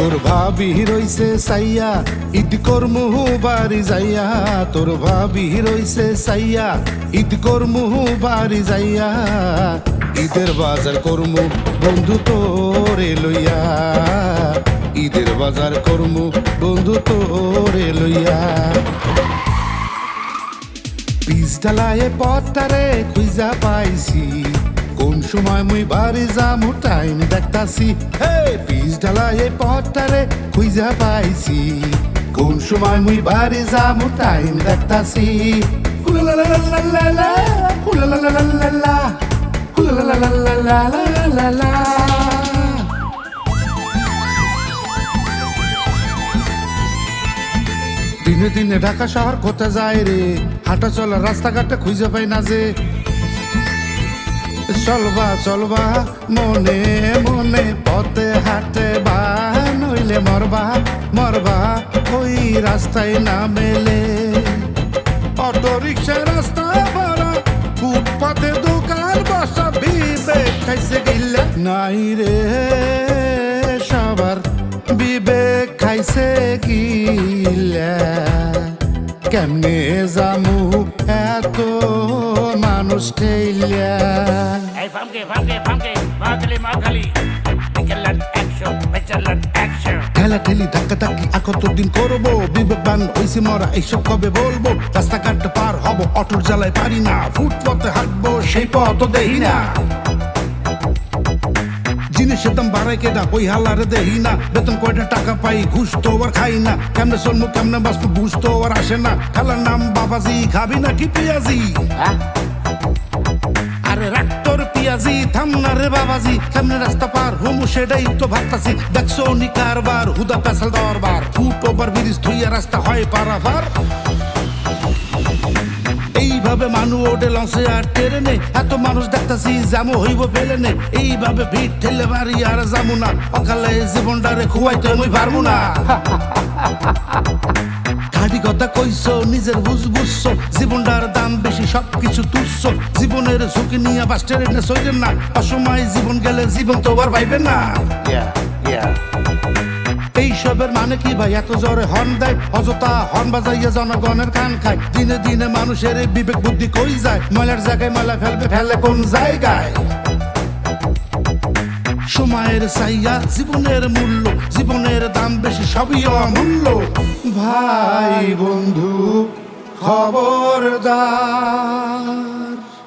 তোর ভাবি রইছে সাইয়া ঈদ করমু বাড়ি যাইয়া, তোর ভাবি রইছে সাইয়া ঈদ করমু বাড়ি যাইয়া, ঈদের বাজার করমু বন্ধু তোরে লইয়া, ঈদের বাজার করমু বন্ধু তোরে লইয়া। পিস ডালায়ে পথটারে খুঁজা পাইছি, কোন সময় মুই বাড়ি যামু টাইম দেখতাছি। হে পিস ডালায়ে পথটারে খুঁজা পাইছি, কোন সময় মুই বাড়ি যামু টাইম দেখতাছি। হুলালালালালালা, হুলালালালালা, হুলালালালালালা। দিনে দিনে ঢাকা শহর কোথায় যায় রে, হাঁটা চলা রাস্তাঘাটে খুঁজে পাই না যে। চলবা চলবা মনে মনে পথে হাঁটে বা, নইলে মরবা মরবা ওই রাস্তায় না মেলে। অটো রিক্সা রাস্তা ভরা, ফুটপাতে দোকান বসা, বিবেক খাইছে গিল্লা নাই রে সবার, বিবেক খাইছে গিল্লা। কেমনে জামু এত মানুষ ঠেইলা। Hey, funky, Magali. Action. ঠেলা ঠেলি ধাক্কা ধাক্কি আর কতদিন করবো, বিবেকবান হইছি মরা এইসব কবে বলবো। রাস্তাঘাট পার হব অটোর জ্বালায় পারি না, ফুটপথে হাঁটবো সেই পথ দেই না। জিনিসের দাম বাড়াই কেডা ওই হালারে দেহি না, বেতন কয়টা টাকা পাই ঘুষ তো আর খাই না। কেমনে চলমু কেমনে বাঁচবো বুঝ তো আর আসে না, খেলার নাম বাবাজি খাবি নাকি পিয়াজি। আরে রাখ তোর পিয়াজি থাম না রে বাবাজি, কেমনে রাস্তা পার হমু সেটাই তো ভাবতাছি। দেখছো নি কারবার হুদা পেশাল দরবার, ফুট ওভার ব্রিজ ধুইয়া রাস্তা হয় পারাভার। এইভাবে মানুষ ওঠে লঞ্চে আর ট্রেনে, এত মানুষ দেখতাছি জামু হইব পেলেনে। এইভাবে ভিড় ঠেলে বাড়ি আর যামু না, অকালে জীবনটারে খুয়াইতে আমি পারবো না। খাঁটি কথা কইছো নিজের বুঝছো, জীবনটার দাম বেশি সবকিছু তুচ্ছ। জীবনের ঝুঁকি নিয়ে বাস ট্রেনে চইলেন না, অসময় জীবন গেলে জীবন তো আর পাইবে না। এইসবের মানে কি ভাই এত জোরে হর্ন দেয়, অযথা হর্ন বাজাইয়া জনগণের কান খায়। দিনে দিনে মানুষের বিবেক বুদ্ধি কই যায়, ময়লার জায়গায় ময়লা ফেলবে ফেলে কোন জায়গায়। সময়ের চাইয়া জীবনের মূল্য, জীবনের দাম বেশি সবই অমূল্য। ভাই বন্ধু খবরদার।